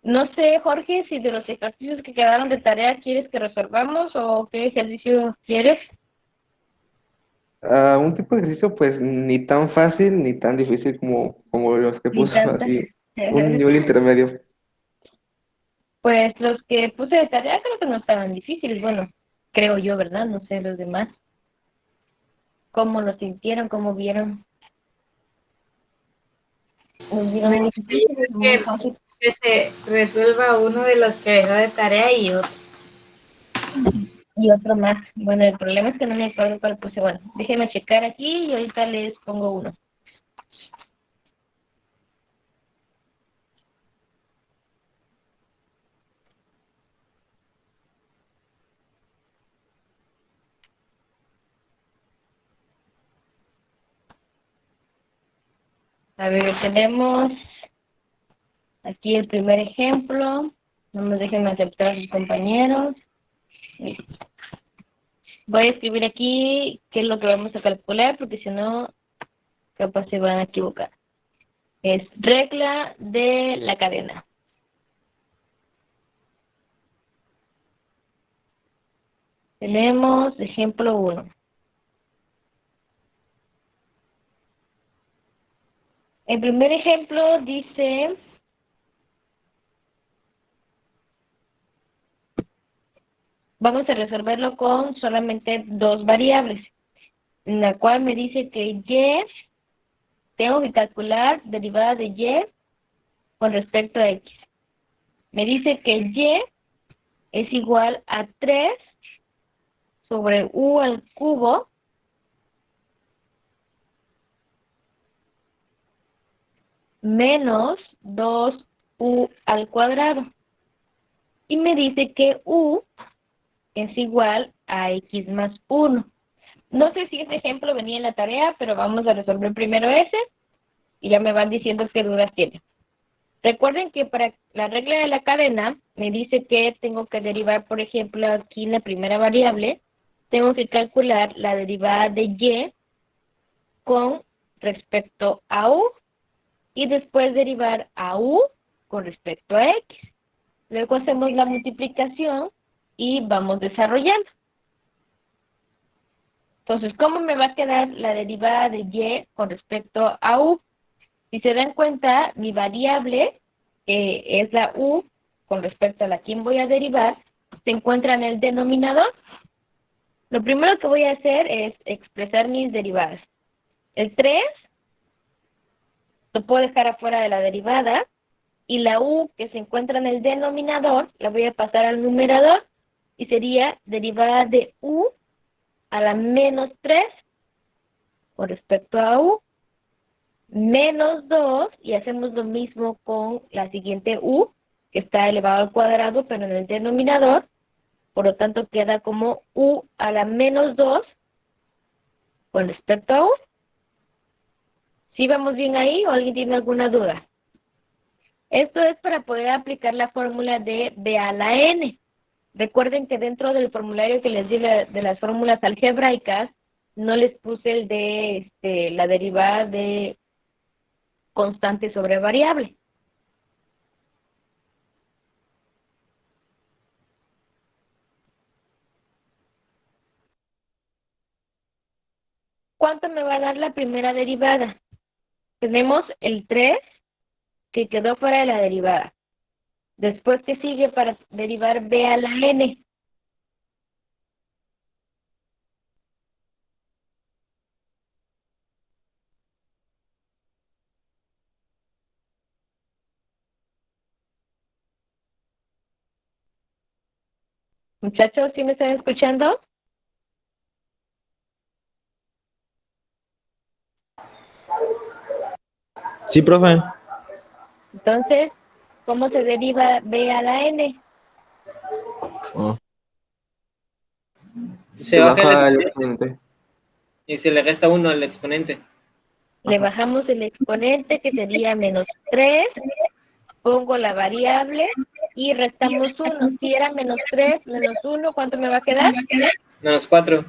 No sé, Jorge, si de los ejercicios que quedaron de tarea quieres que resolvamos o qué ejercicio quieres. Un tipo de ejercicio pues ni tan fácil ni tan difícil como los que Ni puso tanta. así, un nivel intermedio. Pues los que puse de tarea creo que no estaban difíciles. Bueno, creo yo, ¿verdad? No sé los demás. ¿Cómo lo sintieron? ¿Cómo vieron? ¿Los vieron Me muy difíciles o muy que, fáciles? que se resuelva uno de los que dejó de tarea y otro. Y otro más. Bueno, el problema es que no me acuerdo cuál puse. Bueno, déjenme checar aquí y ahorita les pongo uno. A ver, tenemos aquí el primer ejemplo. No me dejen aceptar a sus compañeros. Listo. Voy a escribir aquí qué es lo que vamos a calcular, porque si no, capaz se van a equivocar. Es regla de la cadena. Tenemos ejemplo uno. El primer ejemplo dice, vamos a resolverlo con solamente dos variables, en la cual me dice que y, tengo que calcular derivada de y con respecto a x. Me dice que y es igual a 3 sobre u al cubo menos 2u al cuadrado. Y me dice que u es igual a x más 1. No sé si ese ejemplo venía en la tarea, pero vamos a resolver primero ese y ya me van diciendo qué dudas tienen. Recuerden que para la regla de la cadena me dice que tengo que derivar, por ejemplo, aquí en la primera variable, tengo que calcular la derivada de y con respecto a u y después derivar a u con respecto a x. Luego hacemos la multiplicación y vamos desarrollando. Entonces, ¿cómo me va a quedar la derivada de y con respecto a u? Si se dan cuenta, mi variable es la u con respecto a la que voy a derivar, se encuentra en el denominador. Lo primero que voy a hacer es expresar mis derivadas. El 3 lo puedo dejar afuera de la derivada y la u que se encuentra en el denominador la voy a pasar al numerador y sería derivada de u a la menos 3 con respecto a u menos 2 y hacemos lo mismo con la siguiente u, que está elevado al cuadrado, pero en el denominador, por lo tanto queda como u a la menos 2 con respecto a u. ¿Sí vamos bien ahí o alguien tiene alguna duda? Esto es para poder aplicar la fórmula de b a la n. Recuerden que dentro del formulario que les di de las fórmulas algebraicas, no les puse el de la derivada de constante sobre variable. ¿Cuánto me va a dar la primera derivada? Tenemos el 3 que quedó fuera de la derivada. Después, ¿qué sigue para derivar b a la n? Muchachos, ¿sí me están escuchando? Sí, profe. Entonces, ¿cómo se deriva b a la n? Oh. Se Se baja el baja el exponente exponente. y se le resta uno al exponente. Le Ajá. bajamos el exponente, que sería menos 3. Pongo la variable y restamos 1. Si era menos 3 menos 1, ¿cuánto me va a quedar? Menos 4.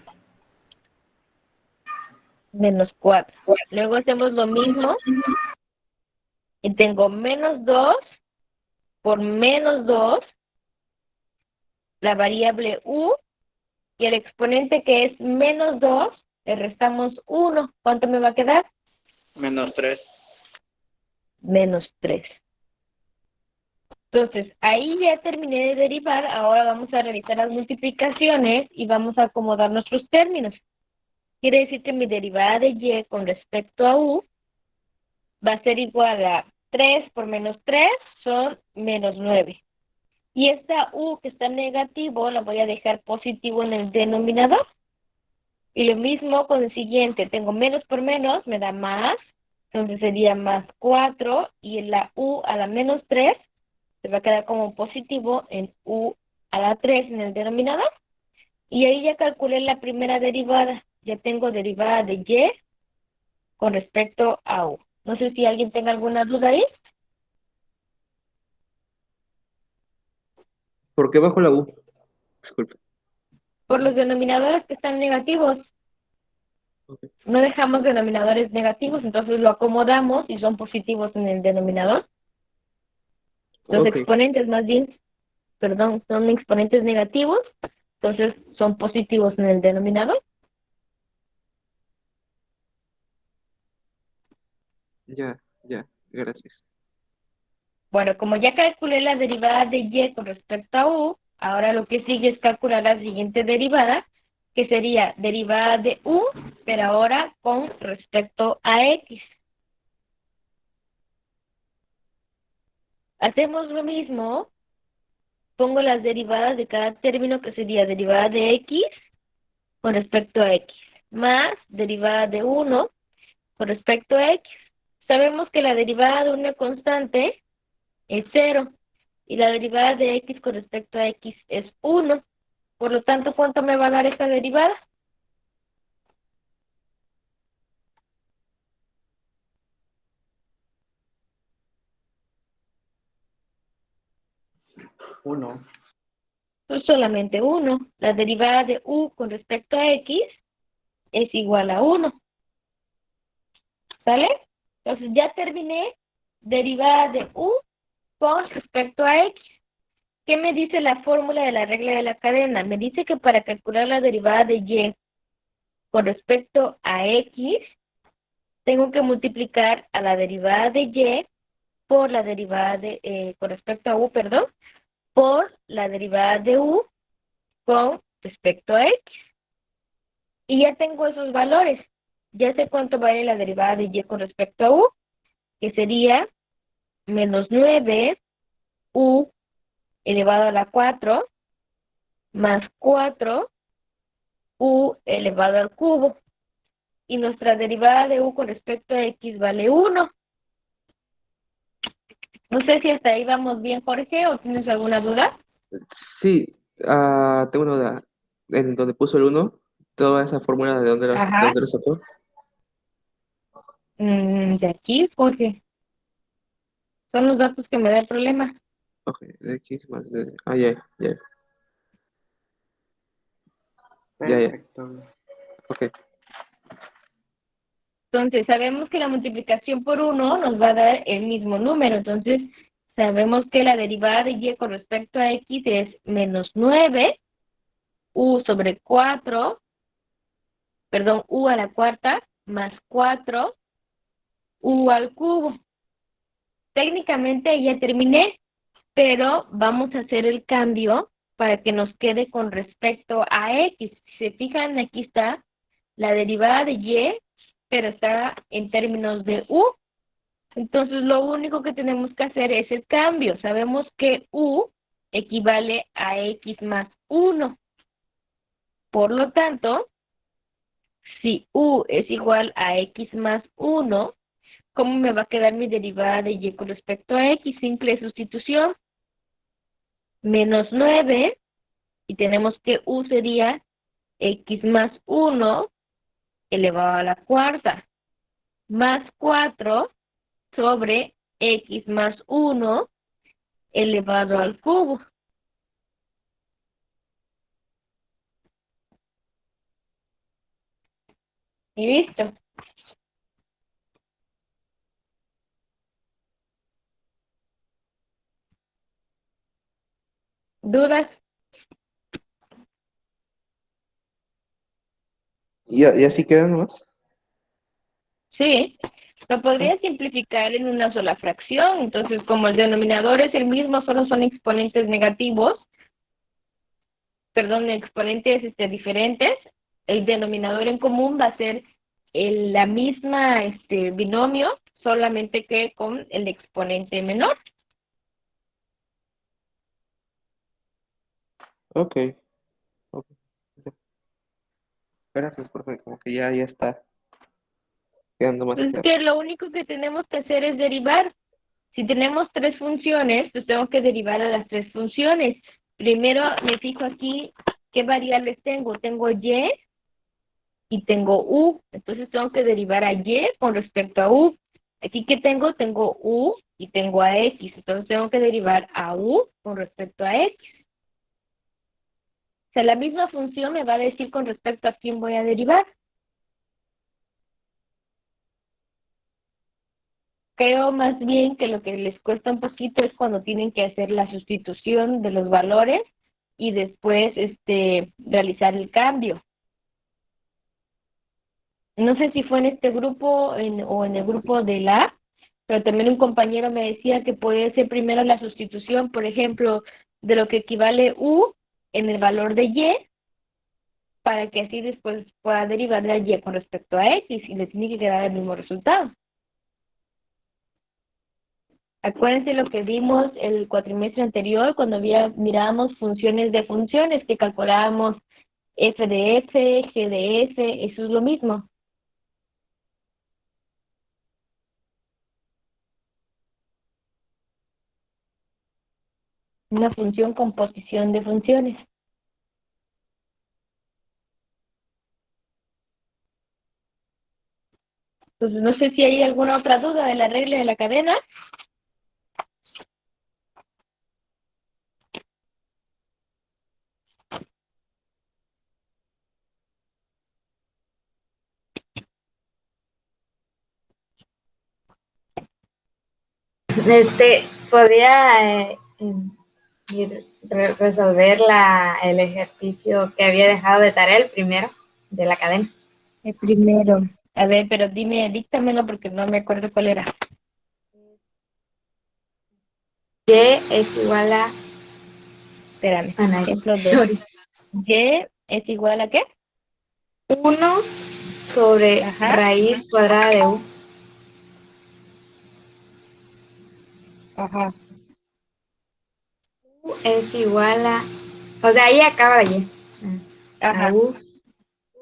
Menos 4. Luego hacemos lo mismo y tengo menos 2 por menos 2 la variable u, y el exponente que es menos 2 le restamos 1. ¿Cuánto me va a quedar? -3. Menos 3. Entonces, ahí ya terminé de derivar. Ahora vamos a realizar las multiplicaciones y vamos a acomodar nuestros términos. Quiere decir que mi derivada de y con respecto a u va a ser igual a 3 por menos 3 son menos 9. Y esta u que está en negativo la voy a dejar positivo en el denominador. Y lo mismo con el siguiente. Tengo menos por menos, me da más. Entonces sería más 4 y la u a la menos 3 se va a quedar como positivo en u a la 3 en el denominador. Y ahí ya calculé la primera derivada. Ya tengo derivada de y con respecto a u. No sé si alguien tenga alguna duda ahí. ¿Por qué bajo la U? Disculpe. Por los denominadores que están negativos. Ok. No dejamos denominadores negativos, entonces lo acomodamos y son positivos en el denominador. Los Ok. exponentes más bien, perdón, son exponentes negativos, entonces son positivos en el denominador. Ya, gracias. Bueno, como ya calculé la derivada de y con respecto a u, ahora lo que sigue es calcular la siguiente derivada, que sería derivada de u, pero ahora con respecto a x. Hacemos lo mismo, pongo las derivadas de cada término, que sería derivada de x con respecto a x, más derivada de 1 con respecto a x. Sabemos que la derivada de una constante es 0 y la derivada de x con respecto a x es 1. Por lo tanto, ¿cuánto me va a dar esta derivada? Uno. Pues solamente 1. La derivada de u con respecto a x es igual a 1. ¿Sale? Entonces ya terminé derivada de u con respecto a x. ¿Qué me dice la fórmula de la regla de la cadena? Me dice que para calcular la derivada de y con respecto a x, tengo que multiplicar a la derivada de y por la derivada de, con respecto a u, perdón, por la derivada de u con respecto a x. Y ya tengo esos valores. Ya sé cuánto vale la derivada de y con respecto a u, que sería menos 9 u elevado a la 4 más 4 u elevado al cubo. Y nuestra derivada de u con respecto a x vale 1. No sé si hasta ahí vamos bien, Jorge, o tienes alguna duda. Sí, tengo una duda. En donde puso el uno, toda esa fórmula, de Ajá. dónde la sacó? De aquí, Jorge. Son los datos que me da el problema. Ok, de X más de... Ah, ya. Perfecto. Ok, Entonces, sabemos que la multiplicación por 1 nos va a dar el mismo número. Entonces, sabemos que la derivada de y con respecto a x es menos 9 u sobre 4, perdón, u a la cuarta, más 4 u al cubo. Técnicamente ya terminé, pero vamos a hacer el cambio para que nos quede con respecto a x. Si se fijan, aquí está la derivada de y, pero está en términos de u. Entonces, lo único que tenemos que hacer es el cambio. Sabemos que u equivale a x más 1. Por lo tanto, si u es igual a x más 1, ¿cómo me va a quedar mi derivada de y con respecto a x? Simple sustitución. Menos 9, y tenemos que u sería x más 1 elevado a la cuarta, más 4 sobre x más 1 elevado al cubo. Y listo. ¿Dudas? Y así queda nomás. Sí. Lo podría simplificar en una sola fracción. Entonces, como el denominador es el mismo, solo son exponentes negativos, perdón, exponentes diferentes, el denominador en común va a ser la misma binomio, solamente que con el exponente menor. Ok. Ok. Gracias, profe. Como que ya está quedando más Entonces, claro. que lo único que tenemos que hacer es derivar. Si tenemos tres funciones, pues tengo que derivar a las tres funciones. Primero me fijo aquí qué variables tengo. Tengo y tengo u. Entonces tengo que derivar a y con respecto a u. Aquí que tengo u y tengo a x. Entonces tengo que derivar a u con respecto a x. O sea, la misma función me va a decir con respecto a quién voy a derivar. Creo más bien que lo que les cuesta un poquito es cuando tienen que hacer la sustitución de los valores y después realizar el cambio. No sé si fue en este grupo o en el grupo de la, pero también un compañero me decía que podía ser primero la sustitución, por ejemplo, de lo que equivale u en el valor de y, para que así después pueda derivar de y con respecto a x y le tiene que quedar el mismo resultado. Acuérdense lo que vimos el cuatrimestre anterior cuando mirábamos funciones de funciones, que calculábamos f de f, g de f, eso es lo mismo. Una función con posición de funciones. Entonces no sé si hay alguna otra duda de la regla de la cadena. Podría resolver el ejercicio que había dejado de tarea, el primero, de la cadena. El primero. A ver, pero díctamelo porque no me acuerdo cuál era. Y es igual a... Espérame. no, Ejemplo 2. Y es igual a ¿qué? 1 sobre Ajá. raíz cuadrada de u. Ajá. U es igual a... O sea, ahí acaba la y. A Ajá. u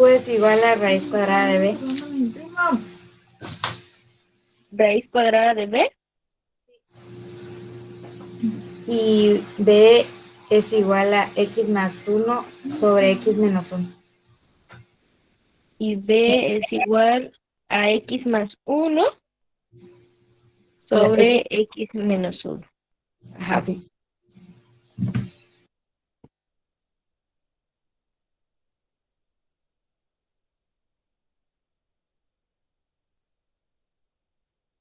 es igual a raíz cuadrada de b. Raíz cuadrada de b. Y b es igual a x más 1 sobre x menos 1. Y b es igual a x más 1 sobre x menos 1. Ajá. Así.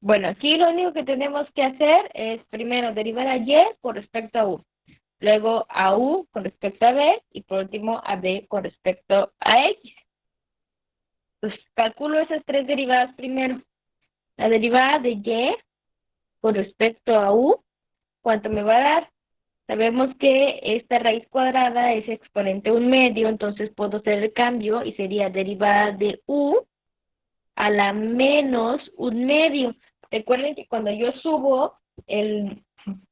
Bueno, aquí lo único que tenemos que hacer es primero derivar a y con respecto a u, luego a u con respecto a b y por último a b con respecto a x. Pues calculo esas tres derivadas primero. La derivada de y con respecto a u, ¿cuánto me va a dar? Sabemos que esta raíz cuadrada es exponente 1/2, entonces puedo hacer el cambio y sería derivada de u a la menos 1/2. Recuerden que cuando yo subo el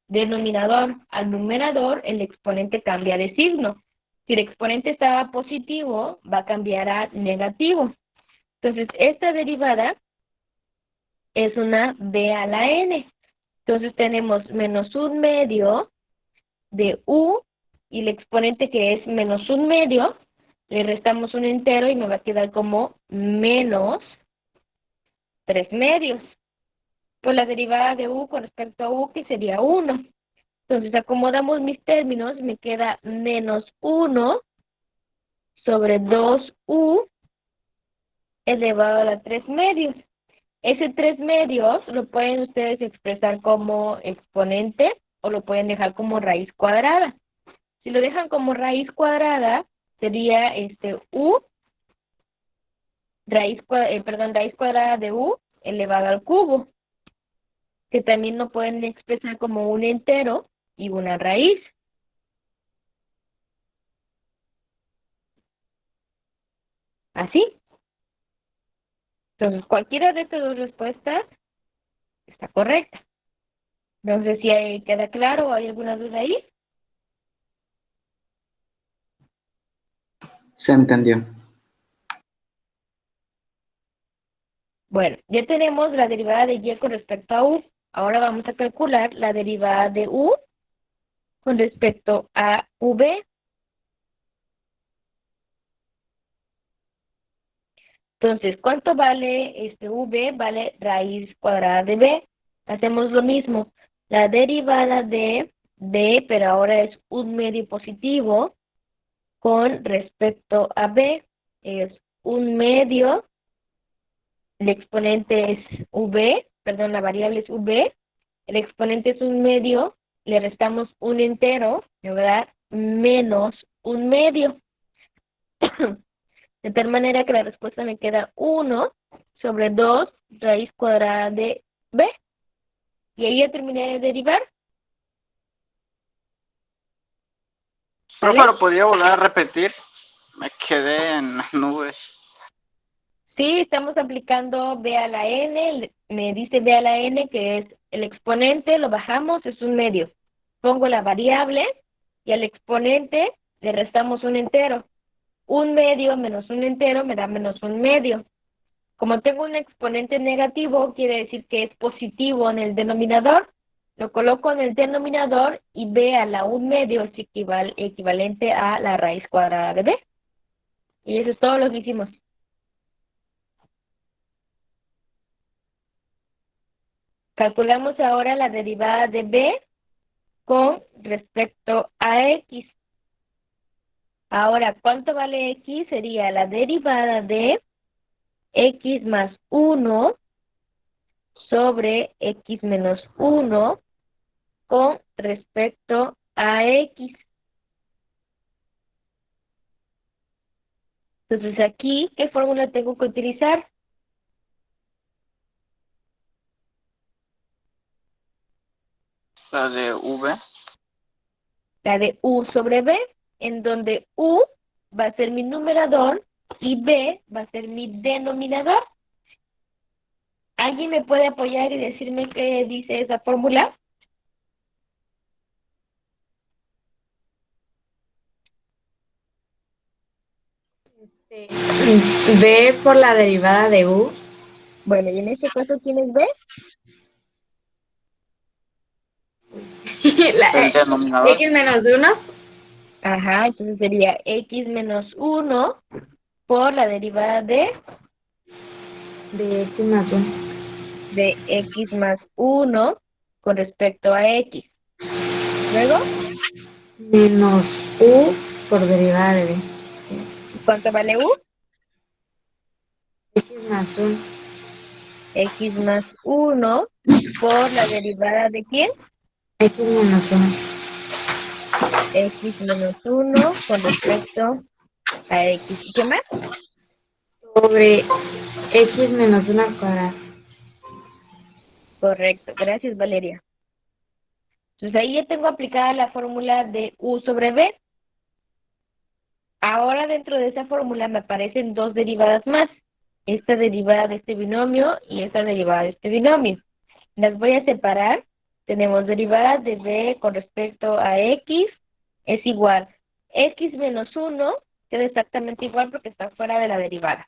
denominador al numerador, el exponente cambia de signo. Si el exponente estaba positivo, va a cambiar a negativo. Entonces, esta derivada es una b a la n. Entonces, tenemos menos 1/2 de u y el exponente que es menos 1/2, le restamos un entero y me va a quedar como menos 3/2. Pues la derivada de u con respecto a u, que sería 1. Entonces acomodamos mis términos, me queda menos 1 sobre 2u elevado a la 3/2. Ese 3/2 lo pueden ustedes expresar como exponente o lo pueden dejar como raíz cuadrada. Si lo dejan como raíz cuadrada, sería u, raíz cuadrada de u elevado al cubo, que también lo pueden expresar como un entero y una raíz. Así. Entonces, cualquiera de estas dos respuestas está correcta. No sé si queda claro o hay alguna duda ahí. Se entendió. Bueno, ya tenemos la derivada de y con respecto a u. Ahora vamos a calcular la derivada de u con respecto a v. Entonces, ¿cuánto vale v? Vale raíz cuadrada de b. Hacemos lo mismo. La derivada de b, pero ahora es un medio positivo, con respecto a b. Es un medio, el exponente es v, perdón, la variable es v, el exponente es un medio, le restamos un entero, me va a dar menos un medio. De tal manera que la respuesta me queda 1 sobre 2 raíz cuadrada de b. Y ahí ya terminé de derivar. Profe, ¿Vale? ¿lo podría volver a repetir? Me quedé en las nubes. Sí, estamos aplicando b a la n, me dice b a la n que es el exponente, lo bajamos, es un medio. Pongo la variable y al exponente le restamos un entero. Un medio menos un entero me da menos un medio. Como tengo un exponente negativo, quiere decir que es positivo en el denominador. Lo coloco en el denominador y b a la un medio es equivalente a la raíz cuadrada de b. Y eso es todo lo que hicimos. Calculamos ahora la derivada de b con respecto a x. Ahora, ¿cuánto vale x? Sería la derivada de x más 1 sobre x menos 1 con respecto a x. Entonces aquí, ¿qué fórmula tengo que utilizar? La de V. La de u sobre b, en donde u va a ser mi numerador y b va a ser mi denominador. ¿Alguien me puede apoyar y decirme qué dice esa fórmula? B por la derivada de u. Bueno, y en este caso, ¿quién es b? El denominador. X menos 1. Ajá, entonces sería x menos 1 por la derivada De X más 1. de x más 1 con respecto a x. Luego, Menos u por derivada de b. ¿cuánto vale u? X más 1. X más 1 por la derivada de ¿quién? X menos 1. X menos 1 con respecto a x. ¿Y qué más? Sobre X menos 1 al cuadrado. Correcto, gracias Valeria. Entonces ahí ya tengo aplicada la fórmula de u sobre b. Ahora dentro de esa fórmula me aparecen dos derivadas más. Esta derivada de este binomio y esta derivada de este binomio. Las voy a separar. Tenemos derivada de b con respecto a x es igual. X menos 1 queda exactamente igual porque está fuera de la derivada.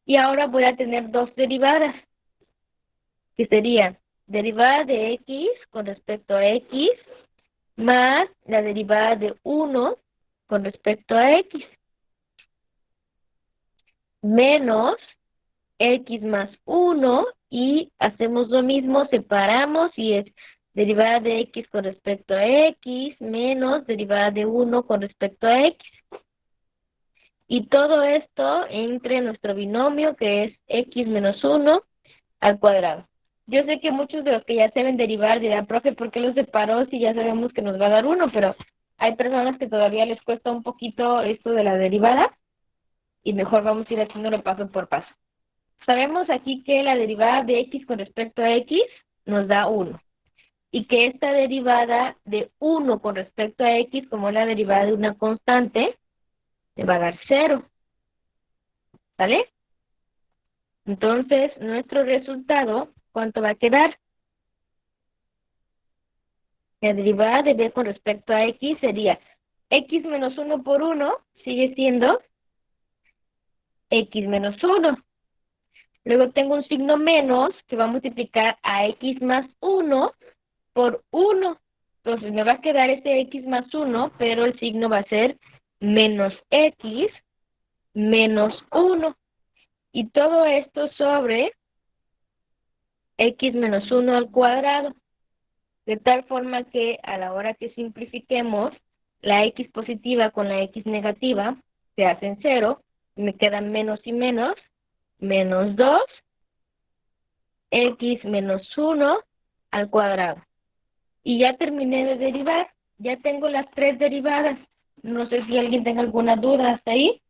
Y ahora voy a tener dos derivadas, que serían derivada de x con respecto a x más la derivada de 1 con respecto a x menos x más 1 y hacemos lo mismo, separamos y es derivada de x con respecto a x menos derivada de 1 con respecto a x. Y todo esto entre nuestro binomio que es x menos 1 al cuadrado. Yo sé que muchos de los que ya saben derivar dirán, profe, ¿por qué lo separó si ya sabemos que nos va a dar 1? Pero hay personas que todavía les cuesta un poquito esto de la derivada y mejor vamos a ir haciéndolo paso por paso. Sabemos aquí que la derivada de x con respecto a x nos da 1 y que esta derivada de 1 con respecto a x, como es la derivada de una constante, te va a dar 0. ¿Vale? Entonces, nuestro resultado, ¿cuánto va a quedar? La derivada de b con respecto a x sería x menos 1 por 1 sigue siendo x menos 1. Luego tengo un signo menos que va a multiplicar a x más 1 por 1. Entonces me va a quedar ese x más 1, pero el signo va a ser menos x menos 1. Y todo esto sobre x menos 1 al cuadrado. De tal forma que a la hora que simplifiquemos, la x positiva con la x negativa se hacen 0. Y me quedan menos y menos. Menos 2, x menos 1 al cuadrado. Y ya terminé de derivar. Ya tengo las 3 derivadas. No sé si alguien tenga alguna duda hasta ahí.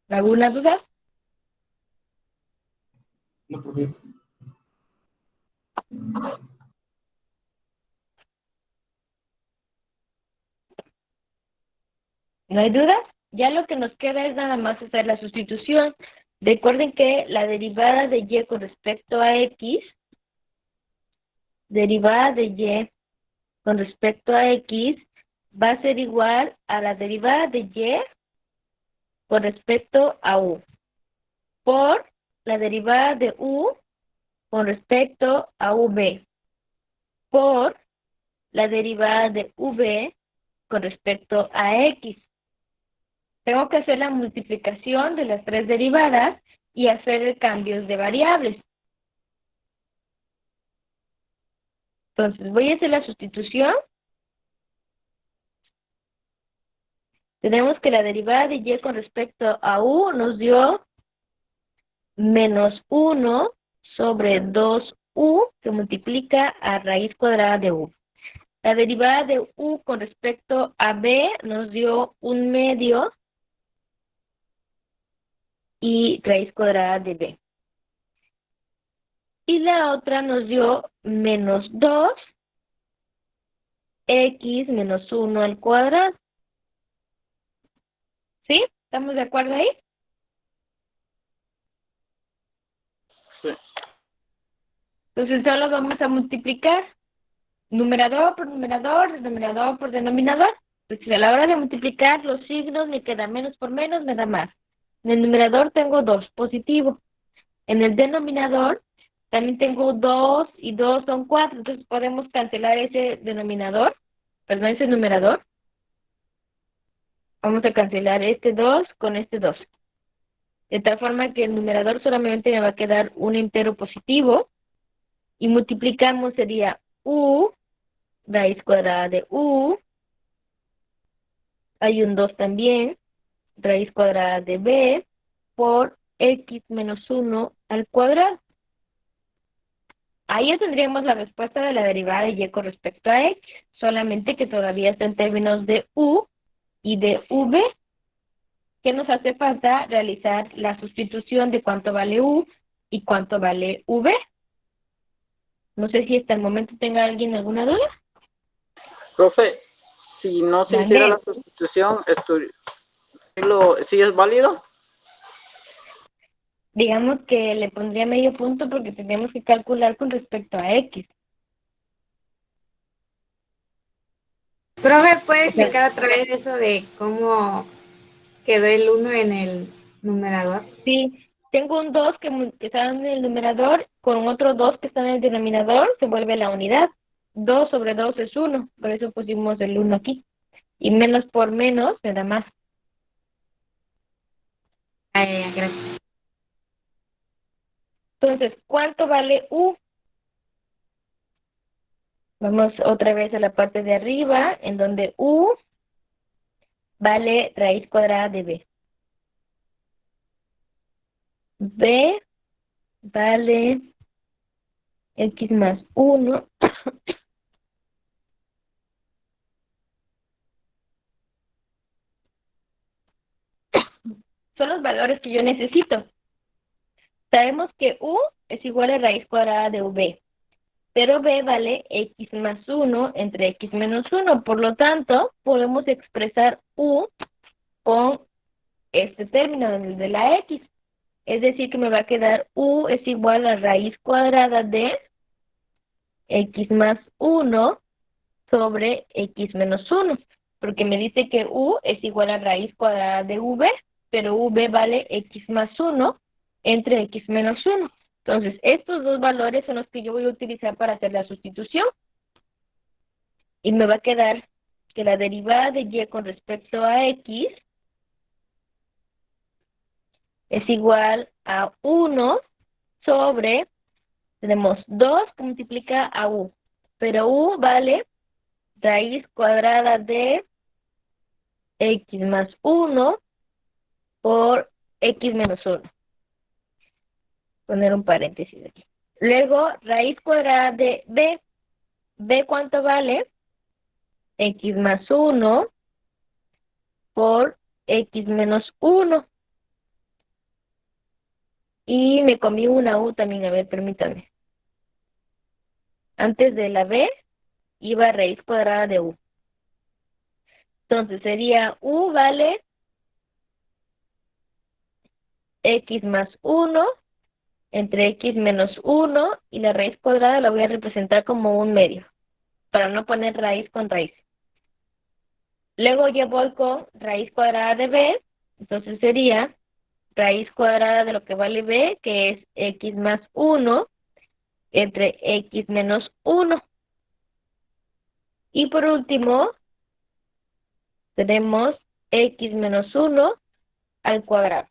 ¿Alguna duda? No, profe. ¿No hay duda? Ya lo que nos queda es nada más hacer la sustitución. Recuerden que la derivada de y con respecto a x, derivada de y con respecto a x, va a ser igual a la derivada de y con respecto a u, por la derivada de u con respecto a v, por la derivada de v con respecto a x. Tengo que hacer la multiplicación de las 3 derivadas y hacer cambios de variables. Entonces, voy a hacer la sustitución. Tenemos que la derivada de y con respecto a u nos dio menos 1 sobre 2u que multiplica a raíz cuadrada de u. La derivada de u con respecto a b nos dio 1/2 y raíz cuadrada de b. Y la otra nos dio menos 2 x menos 1 al cuadrado. ¿Sí? ¿Estamos de acuerdo ahí? Sí. Entonces solo vamos a multiplicar numerador por numerador, denominador por denominador. Pues a la hora de multiplicar los signos me queda menos por menos, me da más. En el numerador tengo 2, positivo. En el denominador también tengo 2 y 2 son 4, entonces podemos cancelar ese denominador, perdón, ese numerador. Vamos a cancelar este 2 con este 2. De tal forma que el numerador solamente me va a quedar un entero positivo. Y multiplicamos sería u, raíz cuadrada de u. Hay un 2 también, raíz cuadrada de b, por x menos 1 al cuadrado. Ahí ya tendríamos la respuesta de la derivada de y con respecto a x, solamente que todavía está en términos de u y de v, que nos hace falta realizar la sustitución de cuánto vale u y cuánto vale v. No sé si hasta el momento tenga alguien alguna duda. Profe, si no se Mande. hiciera la sustitución, ¿sí es válido? Digamos que le pondría medio punto porque tenemos que calcular con respecto a x. Profe, ¿puede explicar otra vez eso de cómo quedó el 1 en el numerador? Sí, tengo un 2 que está en el numerador, con otro 2 que está en el denominador, se vuelve la unidad. 2 sobre 2 es 1, por eso pusimos el 1 aquí. Y menos por menos me da más. Gracias. Entonces, ¿cuánto vale u? Vamos otra vez a la parte de arriba, en donde u vale raíz cuadrada de b. b vale x más 1 son los valores que yo necesito. Sabemos que u es igual a raíz cuadrada de v, pero b vale x más 1 entre x menos 1. Por lo tanto, podemos expresar u con este término de la x. Es decir, que me va a quedar u es igual a raíz cuadrada de x más 1 sobre x menos 1. Porque me dice que u es igual a raíz cuadrada de v, pero v vale x más 1 entre x menos 1. Entonces, estos dos valores son los que yo voy a utilizar para hacer la sustitución. Y me va a quedar que la derivada de y con respecto a x es igual a 1 sobre, tenemos 2 que multiplica a u, pero u vale raíz cuadrada de x más 1 por x menos 1. Poner un paréntesis aquí. Luego, raíz cuadrada de b. ¿B cuánto vale? X más 1 por x menos 1. Y me comí una u también, a ver, permítanme. Antes de la b iba raíz cuadrada de u. Entonces sería u vale x más 1 entre x menos 1 y la raíz cuadrada la voy a representar como un medio, para no poner raíz con raíz. Luego ya voy con raíz cuadrada de b, entonces sería raíz cuadrada de lo que vale b, que es x más 1 entre x menos 1. Y por último, tenemos x menos 1 al cuadrado.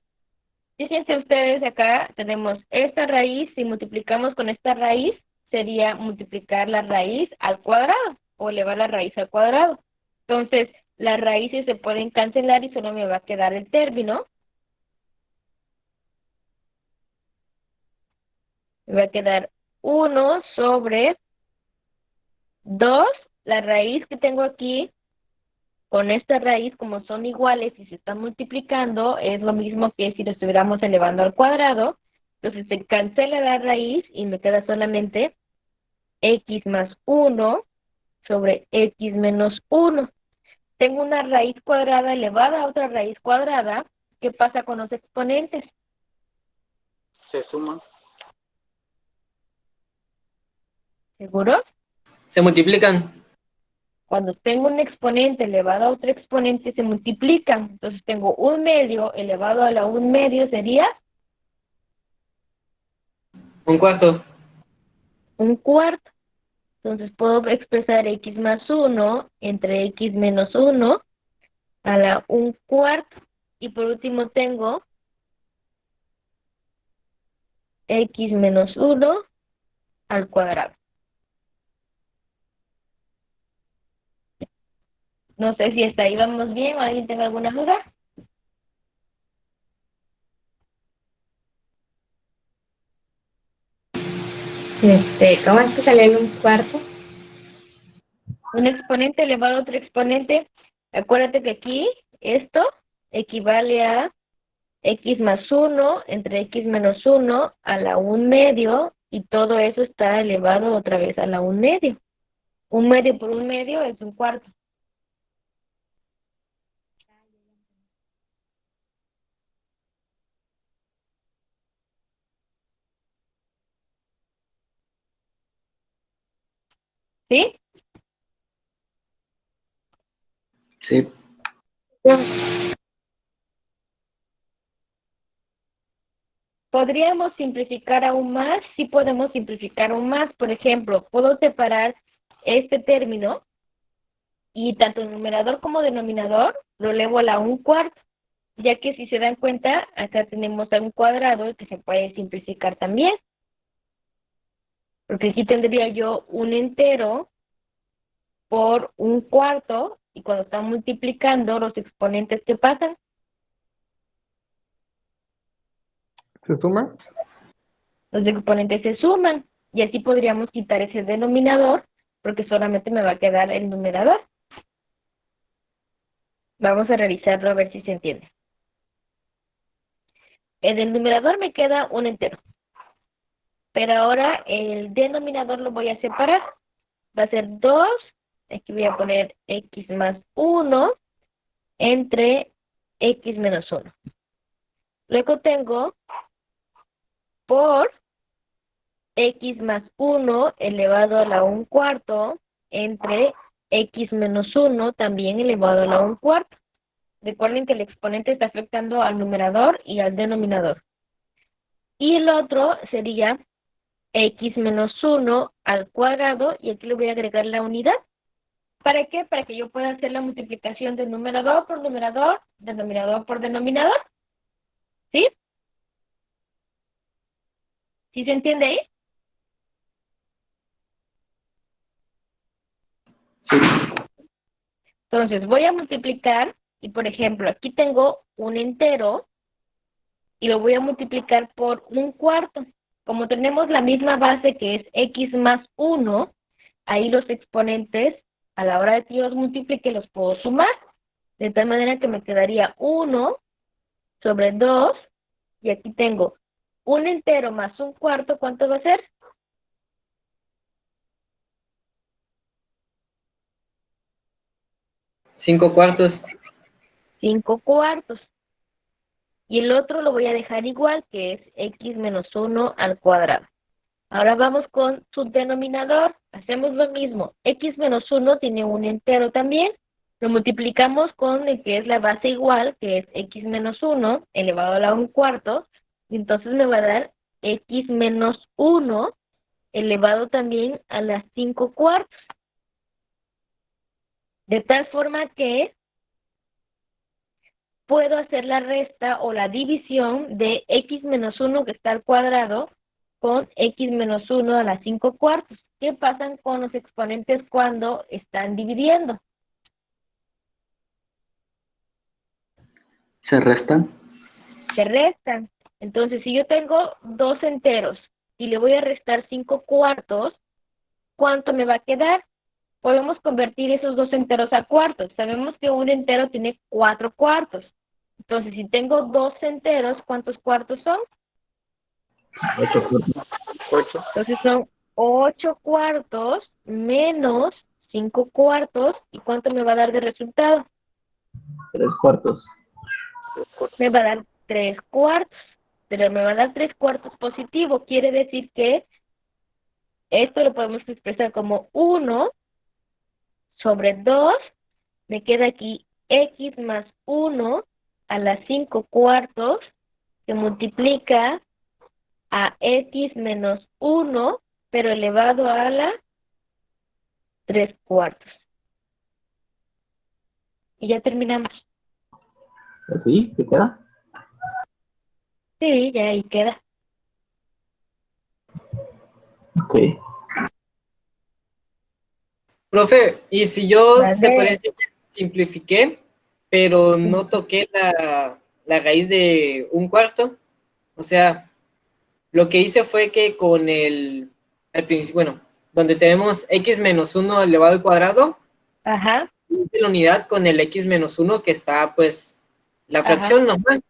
Fíjense ustedes acá, tenemos esta raíz, si multiplicamos con esta raíz, sería multiplicar la raíz al cuadrado, o elevar la raíz al cuadrado. Entonces, las raíces se pueden cancelar y solo me va a quedar el término. Me va a quedar 1 sobre 2, la raíz que tengo aquí, con esta raíz, como son iguales y se están multiplicando, es lo mismo que si lo estuviéramos elevando al cuadrado. Entonces se cancela la raíz y me queda solamente x más 1 sobre x menos 1. Tengo una raíz cuadrada elevada a otra raíz cuadrada. ¿Qué pasa con los exponentes? Se suman. ¿Seguros? Se multiplican. Cuando tengo un exponente elevado a otro exponente, se multiplican. Entonces tengo un medio elevado a la un medio, sería Un cuarto. un cuarto. Entonces puedo expresar x más 1 entre x menos 1 a la un cuarto. Y por último tengo x menos 1 al cuadrado. No sé si hasta ahí vamos bien o alguien tenga alguna duda. ¿Cómo es que salió en un cuarto? Un exponente elevado a otro exponente. Acuérdate que aquí esto equivale a x más 1 entre x menos 1 a la un medio, y todo eso está elevado otra vez a la un medio. Un medio por un medio es un cuarto. ¿Sí? Sí. ¿Podríamos simplificar aún más? Sí podemos simplificar aún más. Por ejemplo, puedo separar este término y tanto numerador como denominador lo elevo a la un cuarto, ya que si se dan cuenta, acá tenemos a un cuadrado que se puede simplificar también. Porque aquí tendría yo un entero por un cuarto, y cuando están multiplicando los exponentes, ¿qué pasan? ¿Se suma? Los exponentes se suman y así podríamos quitar ese denominador porque solamente me va a quedar el numerador. Vamos a realizarlo a ver si se entiende. En el numerador me queda un entero, pero ahora el denominador lo voy a separar. Va a ser 2, aquí voy a poner x más 1 entre x menos 1. Luego tengo por x más 1 elevado a la 1/4 entre x menos 1 también elevado a la 1/4. Recuerden que el exponente está afectando al numerador y al denominador. Y el otro sería x menos 1 al cuadrado, y aquí le voy a agregar la unidad. ¿Para qué? Para que yo pueda hacer la multiplicación de numerador por numerador, denominador por denominador. ¿Sí? ¿Sí se entiende ahí? Sí. Entonces voy a multiplicar y, por ejemplo, aquí tengo un entero y lo voy a multiplicar por 1/4. Como tenemos la misma base que es x más 1, ahí los exponentes, a la hora de que yo los multiplique, los puedo sumar. De tal manera que me quedaría 1 sobre 2, y aquí tengo un entero más 1/4, ¿cuánto va a ser? 5/4. 5/4. Y el otro lo voy a dejar igual, que es x menos 1 al cuadrado. Ahora vamos con su denominador. Hacemos lo mismo. X menos 1 tiene un entero también. Lo multiplicamos con el que es la base igual, que es x menos 1 elevado a la 1/4. Y entonces me va a dar x menos 1 elevado también a las 5/4. De tal forma que puedo hacer la resta o la división de x menos 1 que está al cuadrado con x menos 1 a las 5/4. ¿Qué pasan con los exponentes cuando están dividiendo? ¿Se restan? Se restan. Entonces, si yo tengo dos enteros y le voy a restar 5/4, ¿cuánto me va a quedar? Podemos convertir esos dos enteros a cuartos. Sabemos que un entero tiene 4/4. Entonces, si tengo dos enteros, ¿cuántos cuartos son? 8. Entonces son 8/4 menos 5/4. ¿Y cuánto me va a dar de resultado? 3/4. Me va a dar 3/4. Pero me va a dar 3/4 positivo. Quiere decir que esto lo podemos expresar como 1 sobre 2. Me queda aquí x más 1 a las 5/4, que multiplica a x menos 1, pero elevado a la 3/4. Y ya terminamos. ¿Así? ¿Se queda? Sí, ya ahí queda. Ok. Profe, y si yo se Vale. parece que simplifiqué, pero no toqué la raíz de 1/4, o sea, lo que hice fue que con al principio, bueno, donde tenemos x menos 1 elevado al cuadrado, Ajá, hice la unidad con el x menos 1 que está, pues, la Ajá. fracción normal.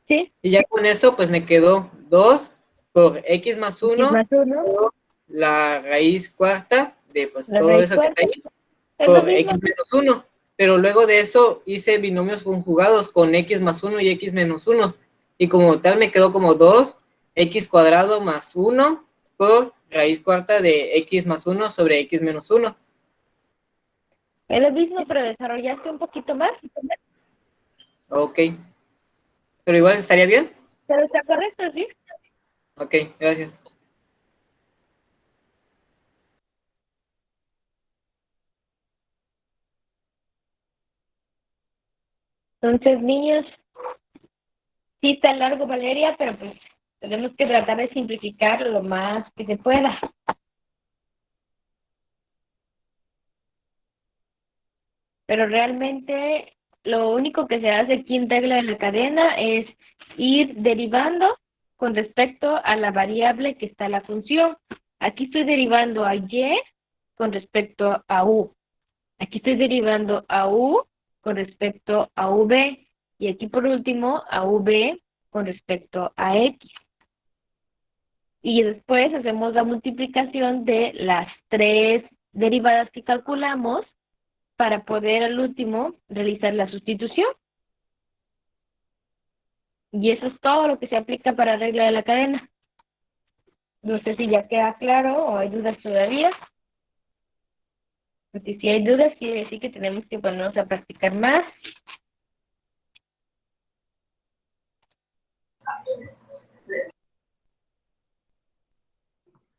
sí. Y ya con eso, pues, me quedó 2 por x más 1 X más 1, por la raíz cuarta de, pues, la todo raíz eso que está cuarta. ahí, Es lo por mismo. x menos 1. Pero luego de eso hice binomios conjugados con x más 1 y x menos 1. Y como tal me quedó como 2x cuadrado más 1 por raíz cuarta de x más 1 sobre x menos 1. Es lo mismo, pero desarrollaste un poquito más. Ok. Pero igual estaría bien. Pero está correcto, ¿sí? Ok, gracias. Entonces, niños, sí está largo, Valeria, pero pues tenemos que tratar de simplificar lo más que se pueda. Pero realmente lo único que se hace aquí en regla de la cadena es ir derivando con respecto a la variable que está en la función. Aquí estoy derivando a y con respecto a u. Aquí estoy derivando a u con respecto a v. Y aquí por último a v con respecto a x. Y después hacemos la multiplicación de las tres derivadas que calculamos para poder al último realizar la sustitución. Y eso es todo lo que se aplica para la regla de la cadena. No sé si ya queda claro o hay dudas todavía. Porque si hay dudas quiere decir que tenemos que ponernos a practicar más.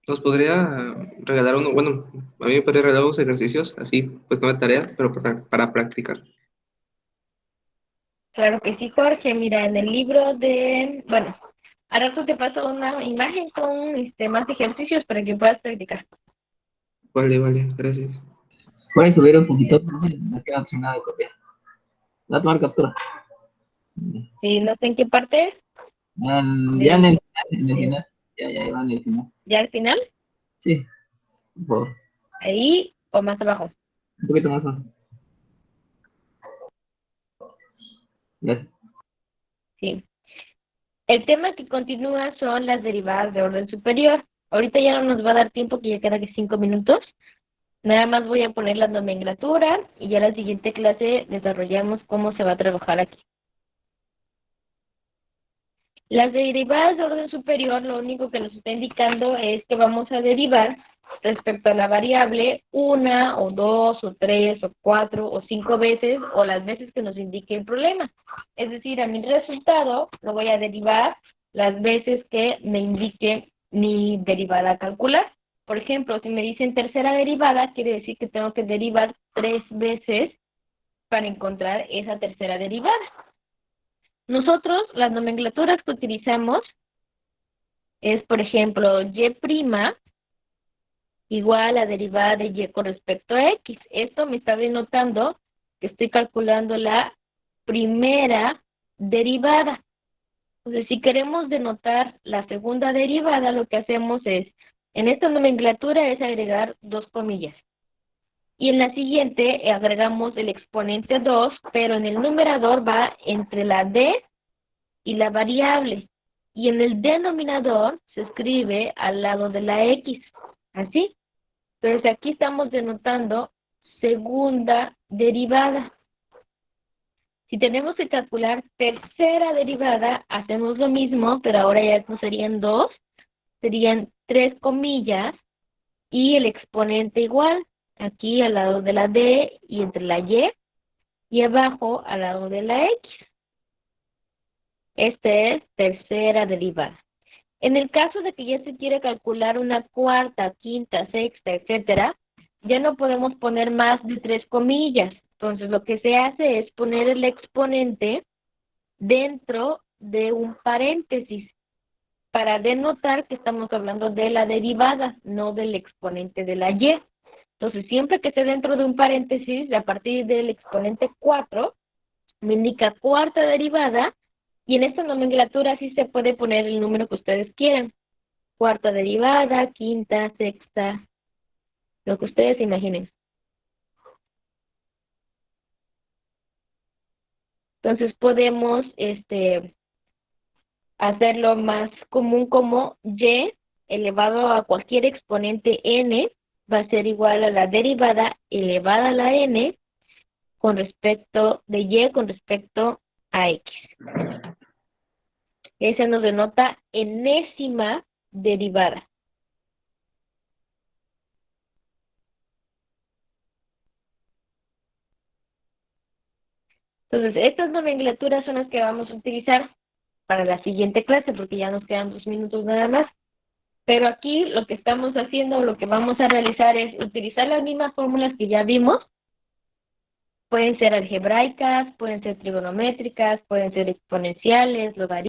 ¿Nos podría regalar uno? Bueno, a mí me podría regalar unos ejercicios, así, pues no de tareas, pero para practicar. Claro que sí, Jorge. Mira, en el libro de... Bueno, a rato te paso una imagen con más ejercicios para que puedas practicar. Vale, vale, gracias. Puedes subir un poquito, es que no tengo nada de copiar. Voy a tomar captura. Sí, no sé en qué parte es. Ya en el final, ya iba en el final. ¿Ya al final? Sí, por favor. Ahí o más abajo. Un poquito más abajo. Gracias. Sí. El tema que continúa son las derivadas de orden superior. Ahorita ya no nos va a dar tiempo, que ya queda que 5 minutos. Nada más voy a poner la nomenclatura y ya en la siguiente clase desarrollamos cómo se va a trabajar aquí. Las derivadas de orden superior lo único que nos está indicando es que vamos a derivar respecto a la variable 1 o 2 o 3 o 4 o 5 veces o las veces que nos indique el problema. Es decir, a mi resultado lo voy a derivar las veces que me indique mi derivada a calcular. Por ejemplo, si me dicen tercera derivada, quiere decir que tengo que derivar 3 veces para encontrar esa tercera derivada. Nosotros, las nomenclaturas que utilizamos es, por ejemplo, y' igual a la derivada de y con respecto a x. Esto me está denotando que estoy calculando la primera derivada. Entonces, si queremos denotar la segunda derivada, lo que hacemos es, en esta nomenclatura es agregar 2 comillas. Y en la siguiente agregamos el exponente 2, pero en el numerador va entre la d y la variable. Y en el denominador se escribe al lado de la x. ¿Así? Entonces aquí estamos denotando segunda derivada. Si tenemos que calcular tercera derivada, hacemos lo mismo, pero ahora ya no serían 2, serían 3 comillas y el exponente igual. Aquí al lado de la D y entre la y abajo al lado de la X. Esta es tercera derivada. En el caso de que ya se quiere calcular una cuarta, quinta, sexta, etcétera, ya no podemos poner más de 3 comillas. Entonces lo que se hace es poner el exponente dentro de un paréntesis para denotar que estamos hablando de la derivada, no del exponente de la y. Entonces, siempre que esté dentro de un paréntesis, a partir del exponente 4, me indica cuarta derivada, y en esta nomenclatura sí se puede poner el número que ustedes quieran. Cuarta derivada, quinta, sexta, lo que ustedes imaginen. Entonces, podemos hacerlo más común como y elevado a cualquier exponente n, va a ser igual a la derivada elevada a la n con respecto de y con respecto a x. Esa nos denota enésima derivada. Entonces, estas nomenclaturas son las que vamos a utilizar para la siguiente clase, porque ya nos quedan 2 minutos nada más. Pero aquí lo que estamos haciendo, lo que vamos a realizar es utilizar las mismas fórmulas que ya vimos. Pueden ser algebraicas, pueden ser trigonométricas, pueden ser exponenciales, logarítmicas.